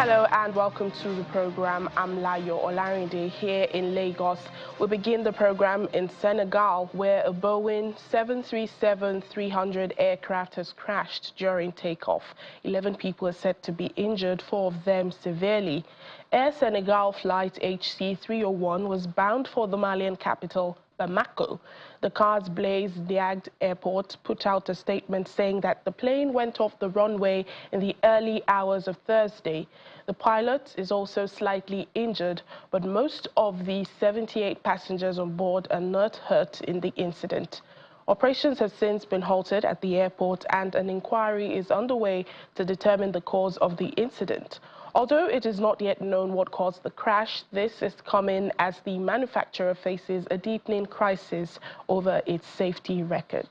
Hello and welcome to the program. I'm Layo Olarinde here in Lagos. We begin the program in Senegal, where a Boeing 737-300 aircraft has crashed during takeoff. 11 people are said to be injured, 4 of them severely. Air Senegal flight HC301 was bound for the Malian capital, Bamako. The Cars Blaise Diagne Airport put out a statement saying that the plane went off the runway in the early hours of Thursday. The pilot is also slightly injured, but most of the 78 passengers on board are not hurt in the incident. Operations have since been halted at the airport and an inquiry is underway to determine the cause of the incident. Although it is not yet known what caused the crash, this is coming as the manufacturer faces a deepening crisis over its safety record.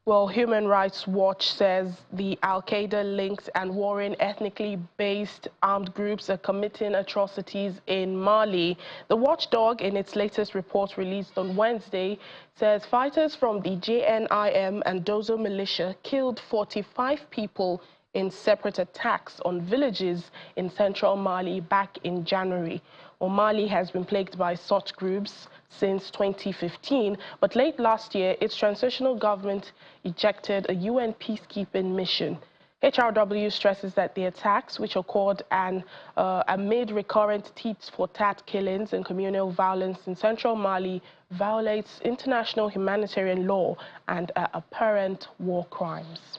Well, Human Rights Watch says the Al-Qaeda-linked and warring ethnically based armed groups are committing atrocities in Mali. The watchdog, in its latest report released on Wednesday, says fighters from the JNIM and Dozo militia killed 45 people in separate attacks on villages in central Mali back in January. Well, Mali has been plagued by such groups since 2015, but late last year, its transitional government ejected a UN peacekeeping mission. HRW stresses that the attacks, which occurred amid recurrent tit-for-tat killings and communal violence in central Mali, violates international humanitarian law and are apparent war crimes.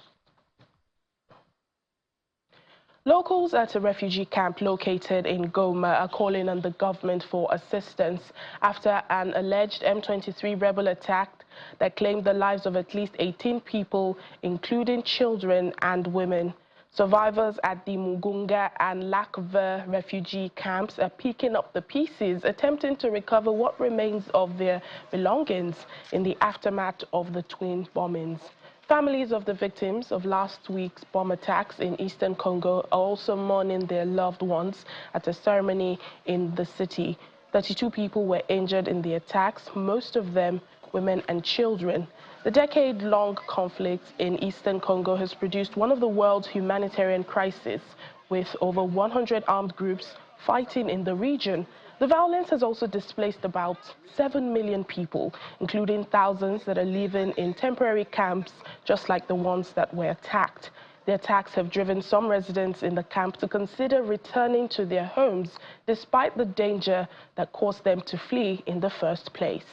Locals at a refugee camp located in Goma are calling on the government for assistance after an alleged M23 rebel attack that claimed the lives of at least 18 people, including children and women. Survivors at the Mugunga and Lakve refugee camps are picking up the pieces, attempting to recover what remains of their belongings in the aftermath of the twin bombings. Families of the victims of last week's bomb attacks in eastern Congo are also mourning their loved ones at a ceremony in the city. 32 people were injured in the attacks, most of them women and children. The decade-long conflict in eastern Congo has produced one of the world's humanitarian crises, with over 100 armed groups fighting in the region. The violence has also displaced about 7 million people, including thousands that are living in temporary camps, just like the ones that were attacked. The attacks have driven some residents in the camp to consider returning to their homes, despite the danger that caused them to flee in the first place.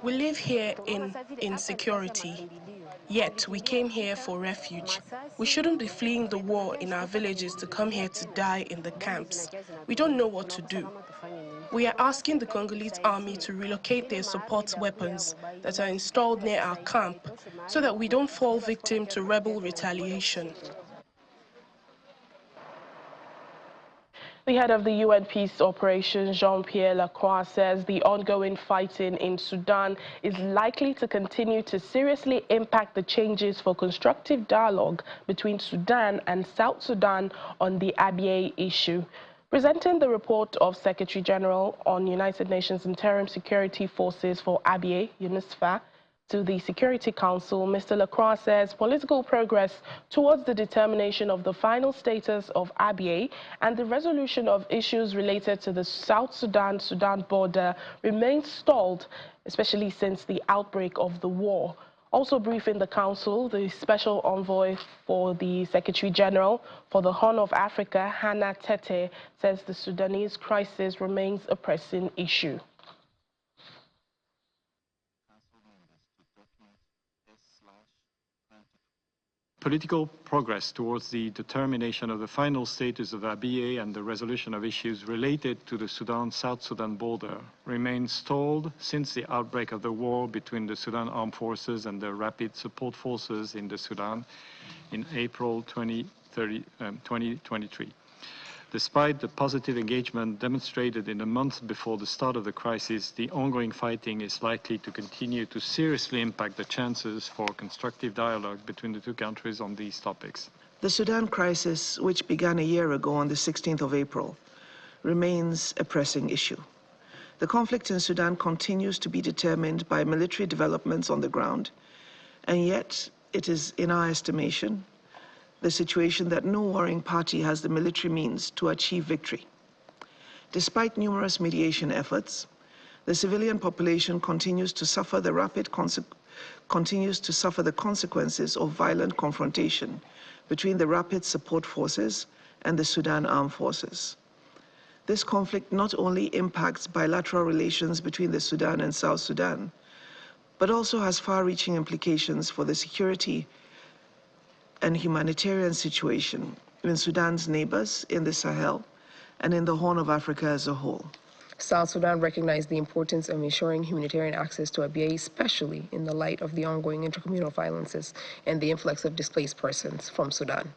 We live here in insecurity, yet we came here for refuge. We shouldn't be fleeing the war in our villages to come here to die in the camps. We don't know what to do. We are asking the Congolese army to relocate their support weapons that are installed near our camp so that we don't fall victim to rebel retaliation. The head of the UN peace operations, Jean-Pierre Lacroix, says the ongoing fighting in Sudan is likely to continue to seriously impact the changes for constructive dialogue between Sudan and South Sudan on the Abyei issue. Presenting the report of Secretary General on United Nations Interim Security Forces for Abyei, UNISFA, to the Security Council, Mr. Lacroix says political progress towards the determination of the final status of Abyei and the resolution of issues related to the South Sudan border remains stalled, especially since the outbreak of the war. Also briefing the Council, the Special Envoy for the Secretary General for the Horn of Africa, Hannah Tete, says the Sudanese crisis remains a pressing issue. Political progress towards the determination of the final status of Abyei and the resolution of issues related to the South Sudan border remains stalled since the outbreak of the war between the Sudan Armed Forces and the Rapid Support Forces in the Sudan in April 2023. Despite the positive engagement demonstrated in the months before the start of the crisis, the ongoing fighting is likely to continue to seriously impact the chances for constructive dialogue between the two countries on these topics. The Sudan crisis, which began a year ago on the 16th of April, remains a pressing issue. The conflict in Sudan continues to be determined by military developments on the ground, and yet it is, in our estimation, the situation that no warring party has the military means to achieve victory. Despite numerous mediation efforts, the civilian population continues to suffer the consequences of violent confrontation between the Rapid Support Forces and the Sudan Armed Forces. This conflict not only impacts bilateral relations between the Sudan and South Sudan, but also has far-reaching implications for the security and humanitarian situation in Sudan's neighbors, in the Sahel, and in the Horn of Africa as a whole. South Sudan recognized the importance of ensuring humanitarian access to ABA, especially in the light of the ongoing intercommunal violences and the influx of displaced persons from Sudan.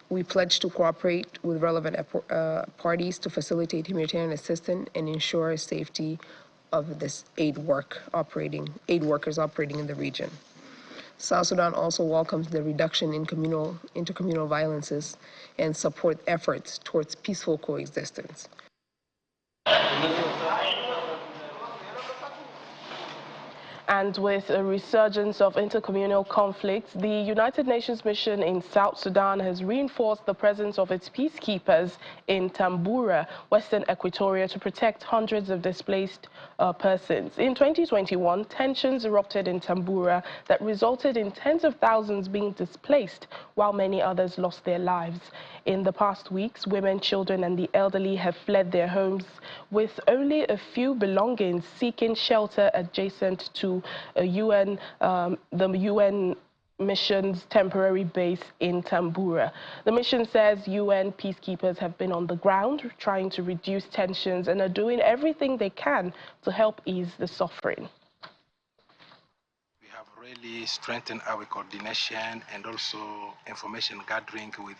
We pledge to cooperate with relevant parties to facilitate humanitarian assistance and ensure safety of this aid workers operating in the region. South Sudan also welcomes the reduction in intercommunal violences and support efforts towards peaceful coexistence. And with a resurgence of intercommunal conflicts, the United Nations mission in South Sudan has reinforced the presence of its peacekeepers in Tambura, Western Equatoria, to protect hundreds of displaced persons. In 2021, tensions erupted in Tambura that resulted in tens of thousands being displaced, while many others lost their lives. In the past weeks, women, children, and the elderly have fled their homes, with only a few belongings seeking shelter adjacent to the UN mission's temporary base in Tambura. The mission says UN peacekeepers have been on the ground trying to reduce tensions and are doing everything they can to help ease the suffering. We have really strengthened our coordination and also information gathering with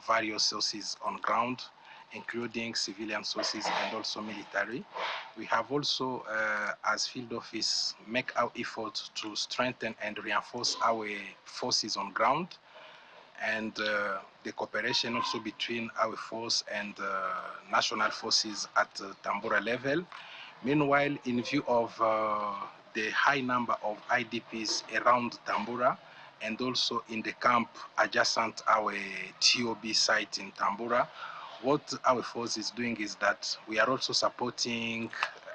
various sources on ground, including civilian sources and also military. We have also, as field office, make our effort to strengthen and reinforce our forces on ground, and the cooperation also between our force and national forces at Tambura level. Meanwhile, in view of the high number of IDPs around Tambura, and also in the camp adjacent our TOB site in Tambura, what our force is doing is that we are also supporting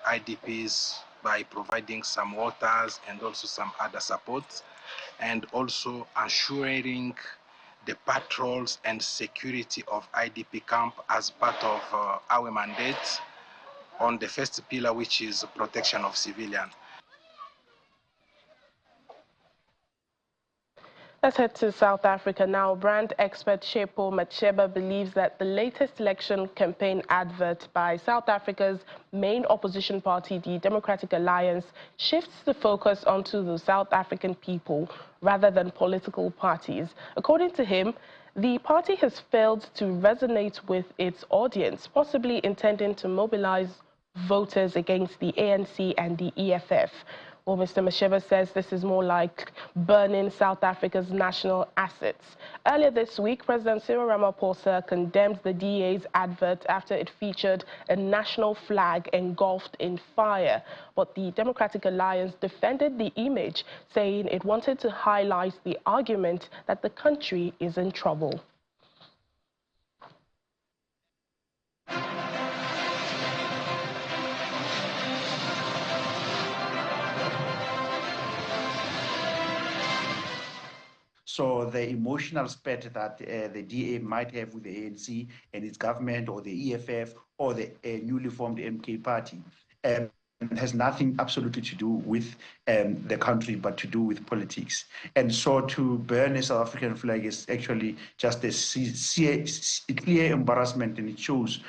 IDPs by providing some waters and also some other supports, and also ensuring the patrols and security of IDP camp as part of our mandate on the first pillar, which is protection of civilians. Let's head to South Africa now. Brand expert Shepo Macheba believes that the latest election campaign advert by South Africa's main opposition party, the Democratic Alliance, shifts the focus onto the South African people rather than political parties. According to him, the party has failed to resonate with its audience, possibly intending to mobilize voters against the ANC and the EFF. Well, Mr. Masheva says this is more like burning South Africa's national assets. Earlier this week, President Cyril Ramaphosa condemned the DA's advert after it featured a national flag engulfed in fire. But the Democratic Alliance defended the image, saying it wanted to highlight the argument that the country is in trouble. So the emotional spat that the DA might have with the ANC and its government, or the EFF, or the newly formed MK party, has nothing absolutely to do with the country, but to do with politics. And so to burn a South African flag is actually just a clear embarrassment, and it shows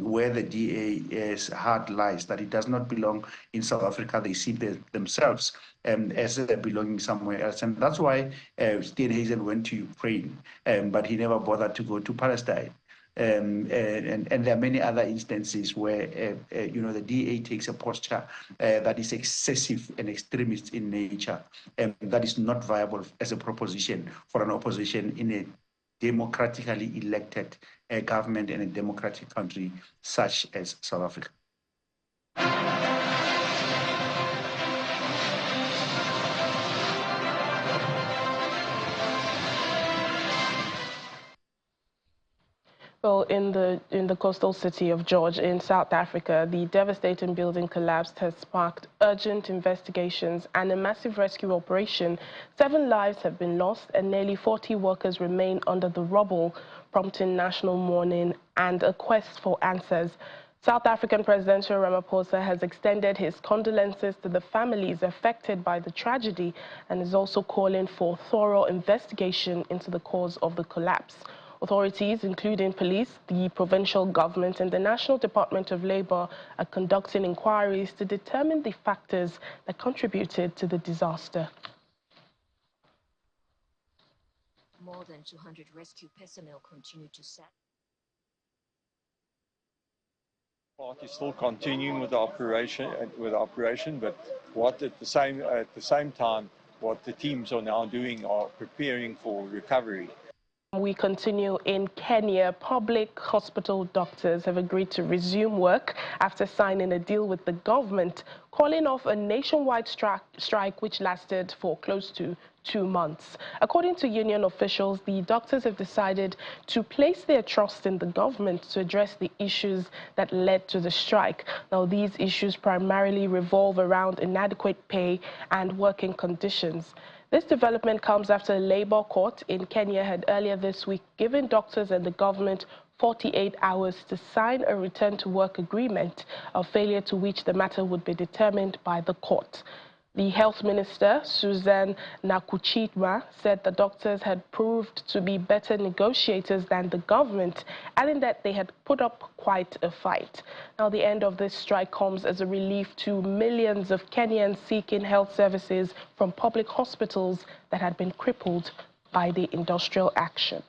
where the DA's heart lies, that it does not belong in South Africa. They see themselves as belonging somewhere else. And that's why Steenhuisen went to Ukraine, but he never bothered to go to Palestine. And there are many other instances where the DA takes a posture that is excessive and extremist in nature, and that is not viable as a proposition for an opposition in a democratically elected government in a democratic country such as South Africa. Well, in the coastal city of George in South Africa, the devastating building collapse has sparked urgent investigations and a massive rescue operation. 7 lives have been lost and nearly 40 workers remain under the rubble, prompting national mourning and a quest for answers. South African President Cyril Ramaphosa has extended his condolences to the families affected by the tragedy and is also calling for thorough investigation into the cause of the collapse. Authorities, including police, the provincial government and the National Department of Labour, are conducting inquiries to determine the factors that contributed to the disaster. More than 200 rescue personnel continue to set. Party is still continuing with the operation, but what at the same time, what the teams are now doing are preparing for recovery. We continue in Kenya. Public hospital doctors have agreed to resume work after signing a deal with the government, calling off a nationwide strike which lasted for close to 2 months. According to union officials, the doctors have decided to place their trust in the government to address the issues that led to the strike. Now, these issues primarily revolve around inadequate pay and working conditions. This development comes after a labor court in Kenya had earlier this week given doctors and the government 48 hours to sign a return-to-work agreement, a failure to which the matter would be determined by the court. The health minister, Susan Nakuchitma, said the doctors had proved to be better negotiators than the government, adding that they had put up quite a fight. Now, the end of this strike comes as a relief to millions of Kenyans seeking health services from public hospitals that had been crippled by the industrial action.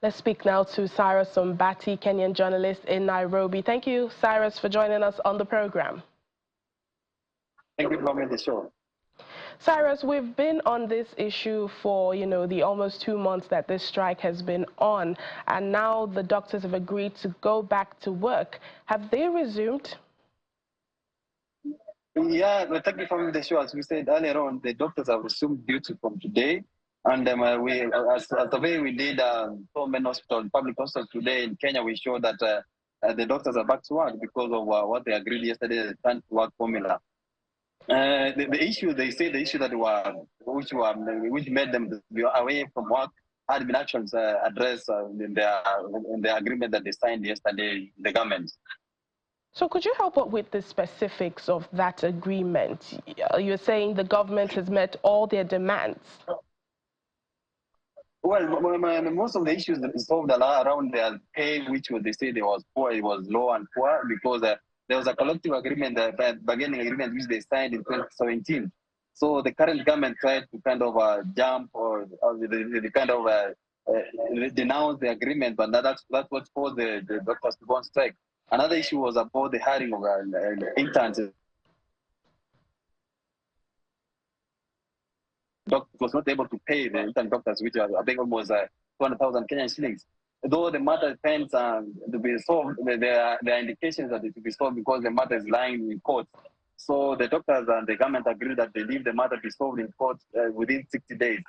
Let's speak now to Cyrus Ombati, Kenyan journalist in Nairobi. Thank you, Cyrus, for joining us on the program. Thank you for coming to the show. Cyrus, we've been on this issue for, the almost 2 months that this strike has been on, and now the doctors have agreed to go back to work. Have they resumed? Yeah, well, thank you for coming to the show. As we said earlier on, the doctors have resumed duty from today. And as the way we did so many hospitals, public hospitals today in Kenya, we showed that the doctors are back to work because of what they agreed yesterday, the return-to-work formula. The issue, they say the issue that which made them be away from work had been actually addressed in the agreement that they signed yesterday, the government. So could you help us with the specifics of that agreement? You're saying the government has met all their demands. Well, most of the issues solved around their pay, which they say it was poor, it was low and poor, because there was a collective agreement, bargaining agreement, which they signed in 2017. So the current government tried to kind of jump or they kind of denounce the agreement, but that's what caused the doctors to go on strike. Another issue was about the hiring of interns. Doctors was not able to pay the intern doctors, which are I think almost 200,000 Kenyan shillings. Though the matter tends to be solved, there are indications that it will be solved because the matter is lying in court. So the doctors and the government agreed that they leave the matter be solved in court within 60 days.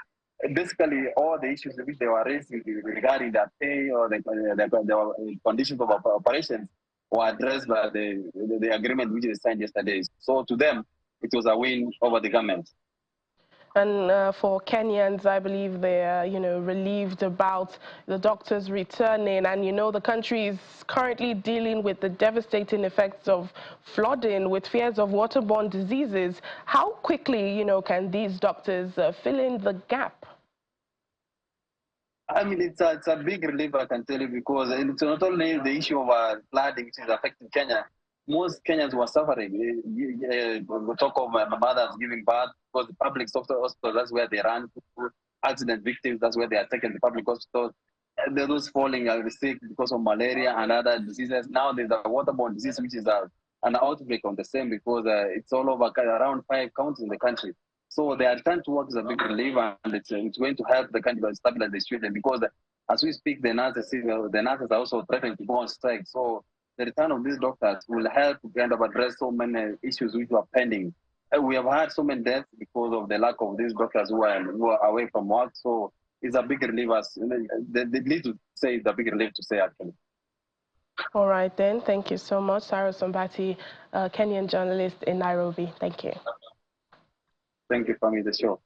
And basically, all the issues which they were raising regarding their pay or the conditions of operations were addressed by the agreement which they signed yesterday. So to them, it was a win over the government. And for Kenyans, I believe they're, relieved about the doctors returning. And, the country is currently dealing with the devastating effects of flooding with fears of waterborne diseases. How quickly, can these doctors fill in the gap? I mean, it's a big relief, I can tell you, because it's not only the issue of flooding, which is affecting Kenya. Most Kenyans were suffering. We talk of mothers giving birth, because the public hospital, that's where they run to. Accident victims, that's where they are taken to public hospitals. Those falling sick because of malaria and other diseases. Now there's a waterborne disease, which is an outbreak on the same, because it's all over around 5 counties in the country. So their return to work is a big relief, and it's going to help the country to stabilize the situation, because as we speak, the nurses are also threatening to go on strike. So the return of these doctors will help kind of address so many issues which are pending. We have had so many deaths because of the lack of these doctors who are away from work. So it's a big relief. They need to say it's a big relief to say, actually. All right, then. Thank you so much, Sarah Sombati, Kenyan journalist in Nairobi. Thank you. Thank you for me, the show.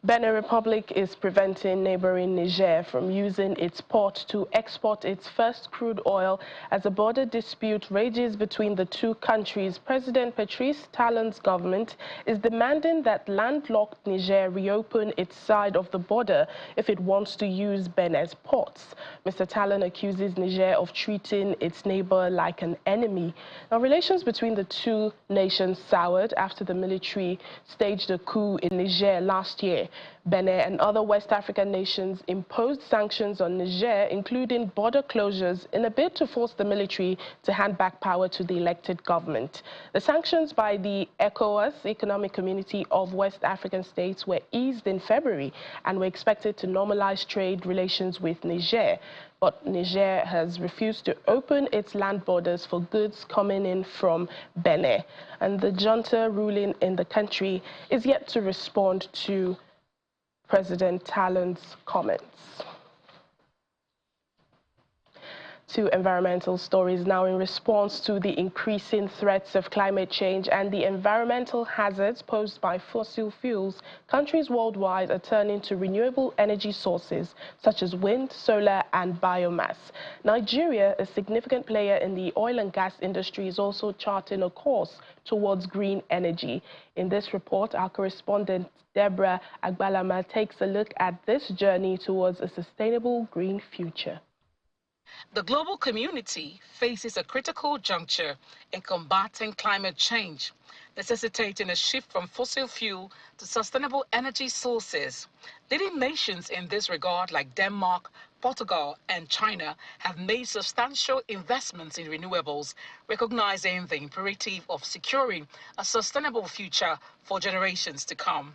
Benin Republic is preventing neighboring Niger from using its port to export its first crude oil as a border dispute rages between the two countries. President Patrice Talon's government is demanding that landlocked Niger reopen its side of the border if it wants to use Benin's ports. Mr. Talon accuses Niger of treating its neighbor like an enemy. Now, relations between the two nations soured after the military staged a coup in Niger last year. Benin and other West African nations imposed sanctions on Niger, including border closures, in a bid to force the military to hand back power to the elected government. The sanctions by the ECOWAS, Economic Community of West African States, were eased in February and were expected to normalize trade relations with Niger. But Niger has refused to open its land borders for goods coming in from Benin. And the junta ruling in the country is yet to respond to President Talon's comments. To environmental stories now. In response to the increasing threats of climate change and the environmental hazards posed by fossil fuels, countries worldwide are turning to renewable energy sources such as wind, solar and biomass. Nigeria, a significant player in the oil and gas industry, is also charting a course towards green energy. In this report, our correspondent Deborah Agbalama takes a look at this journey towards a sustainable green future. The global community faces a critical juncture in combating climate change, necessitating a shift from fossil fuel to sustainable energy sources. Leading nations in this regard like Denmark, Portugal and China have made substantial investments in renewables, recognizing the imperative of securing a sustainable future for generations to come.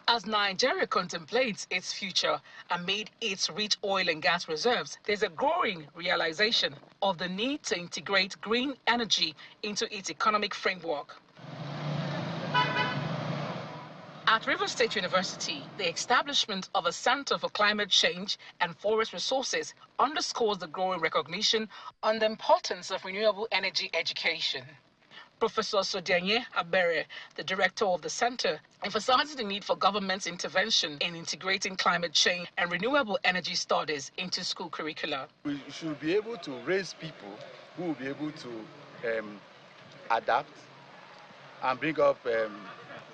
As Nigeria contemplates its future amid its rich oil and gas reserves, there's a growing realization of the need to integrate green energy into its economic framework. At Rivers State University, the establishment of a Center for Climate Change and Forest Resources underscores the growing recognition on the importance of renewable energy education. Professor Sodianye Abere, the director of the center, emphasizes the need for government's intervention in integrating climate change and renewable energy studies into school curricula. We should be able to raise people who will be able to adapt and bring up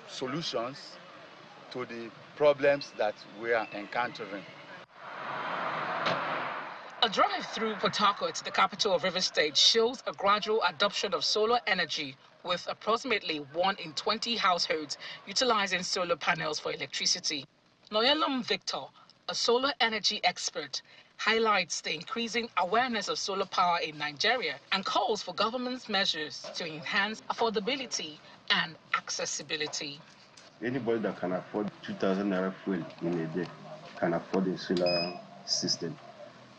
solutions to the problems that we are encountering. A drive through Port Harcourt, the capital of Rivers State, shows a gradual adoption of solar energy, with approximately 1 in 20 households utilizing solar panels for electricity. Noyelum Victor, a solar energy expert, highlights the increasing awareness of solar power in Nigeria and calls for government's measures to enhance affordability and accessibility. Anybody that can afford 2,000 naira fuel in a day can afford a solar system.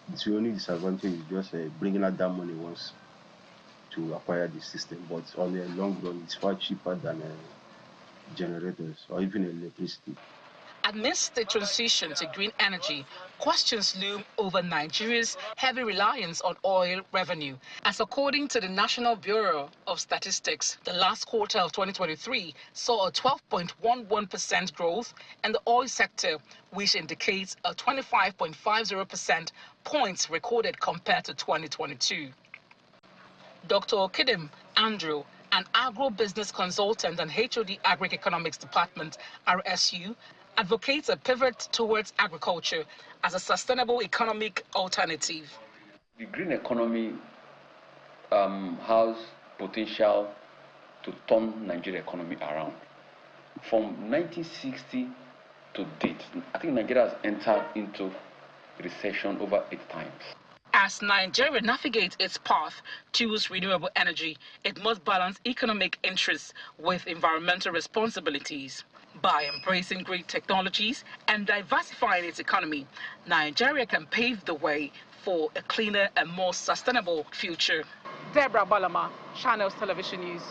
The only disadvantage is just bringing out that money once to acquire the system, but on the long run, it's far cheaper than generators or even electricity. Amidst the transition to green energy, questions loom over Nigeria's heavy reliance on oil revenue. As according to the National Bureau of Statistics, the last quarter of 2023 saw a 12.11% growth in the oil sector, which indicates a 25.50% points recorded compared to 2022. Dr. Okidem Andrew, an agro-business consultant and HOD Agri-Economics Department, RSU, advocates a pivot towards agriculture as a sustainable economic alternative. The green economy has potential to turn Nigeria economy around. From 1960 to date, I think Nigeria has entered into recession over 8 times. As Nigeria navigates its path towards renewable energy, it must balance economic interests with environmental responsibilities. By embracing green technologies and diversifying its economy, Nigeria can pave the way for a cleaner and more sustainable future. Deborah Balama, Channels Television News.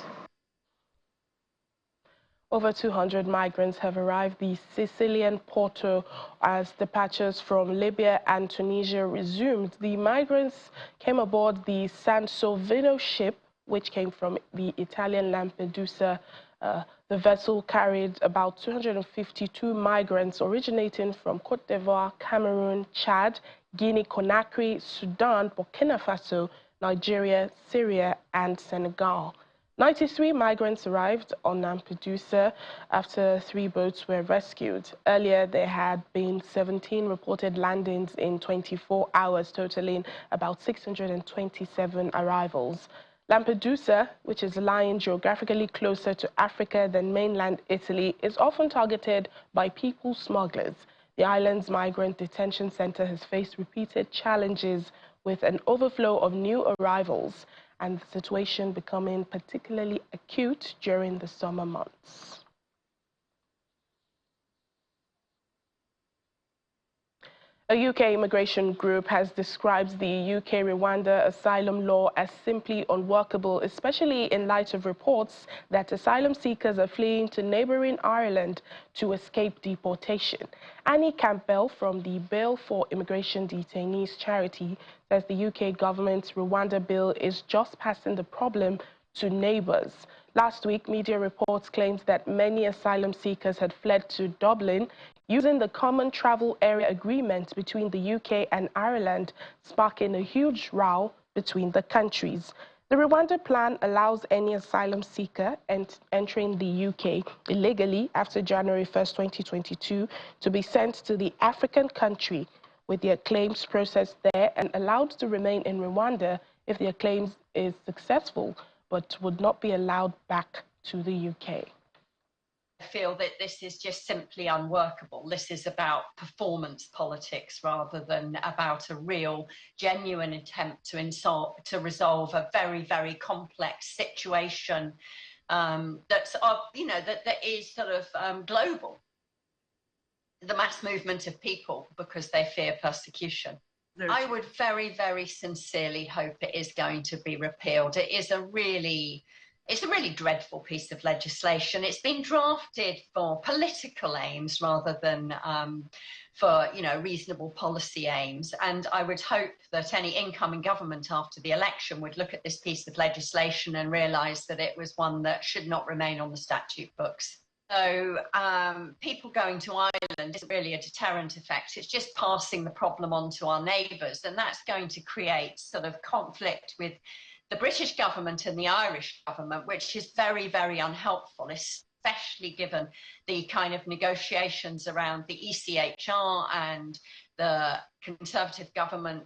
Over 200 migrants have arrived the Sicilian Porto as departures from Libya and Tunisia resumed. The migrants came aboard the Sansovino ship, which came from the Italian Lampedusa. The vessel carried about 252 migrants originating from Côte d'Ivoire, Cameroon, Chad, Guinea-Conakry, Sudan, Burkina Faso, Nigeria, Syria, and Senegal. 93 migrants arrived on Lampedusa after 3 boats were rescued. Earlier, there had been 17 reported landings in 24 hours, totaling about 627 arrivals. Lampedusa, which is lying geographically closer to Africa than mainland Italy, is often targeted by people smugglers. The island's migrant detention center has faced repeated challenges with an overflow of new arrivals and the situation becoming particularly acute during the summer months. A UK immigration group has described the UK-Rwanda asylum law as simply unworkable, especially in light of reports that asylum seekers are fleeing to neighboring Ireland to escape deportation. Annie Campbell from the Bail for Immigration Detainees charity says the UK government's Rwanda bill is just passing the problem to neighbors. Last week, media reports claimed that many asylum seekers had fled to Dublin using the Common Travel Area Agreement between the UK and Ireland, sparking a huge row between the countries. The Rwanda plan allows any asylum seeker entering the UK illegally after January 1st, 2022 to be sent to the African country with their claims processed there and allowed to remain in Rwanda if their claims is successful, but would not be allowed back to the UK. I feel that this is just simply unworkable. This is about performance politics rather than about a real, genuine attempt to resolve a very, very complex situation that is sort of global. The mass movement of people because they fear persecution. I would very, very sincerely hope it is going to be repealed. It's a really dreadful piece of legislation. It's been drafted for political aims rather than for reasonable policy aims. And I would hope that any incoming government after the election would look at this piece of legislation and realise that it was one that should not remain on the statute books. So people going to Ireland isn't really a deterrent effect. It's just passing the problem on to our neighbours, and that's going to create sort of conflict with the British government and the Irish government, which is very, very unhelpful, especially given the kind of negotiations around the ECHR and the Conservative government.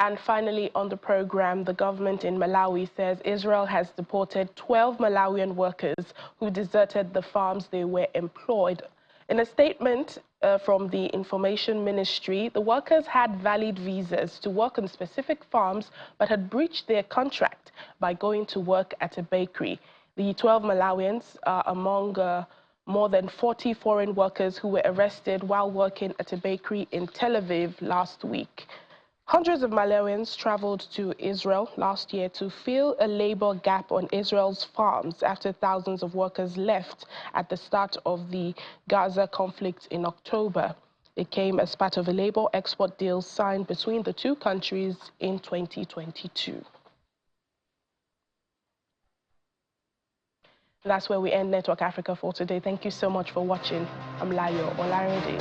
And finally, on the program, the government in Malawi says Israel has deported 12 Malawian workers who deserted the farms they were employed. In a statement from the Information Ministry, the workers had valid visas to work on specific farms but had breached their contract by going to work at a bakery. The 12 Malawians are among more than 40 foreign workers who were arrested while working at a bakery in Tel Aviv last week. Hundreds of Malawians traveled to Israel last year to fill a labor gap on Israel's farms after thousands of workers left at the start of the Gaza conflict in October. It came as part of a labor export deal signed between the two countries in 2022. That's where we end Network Africa for today. Thank you so much for watching. I'm Layo Olarede.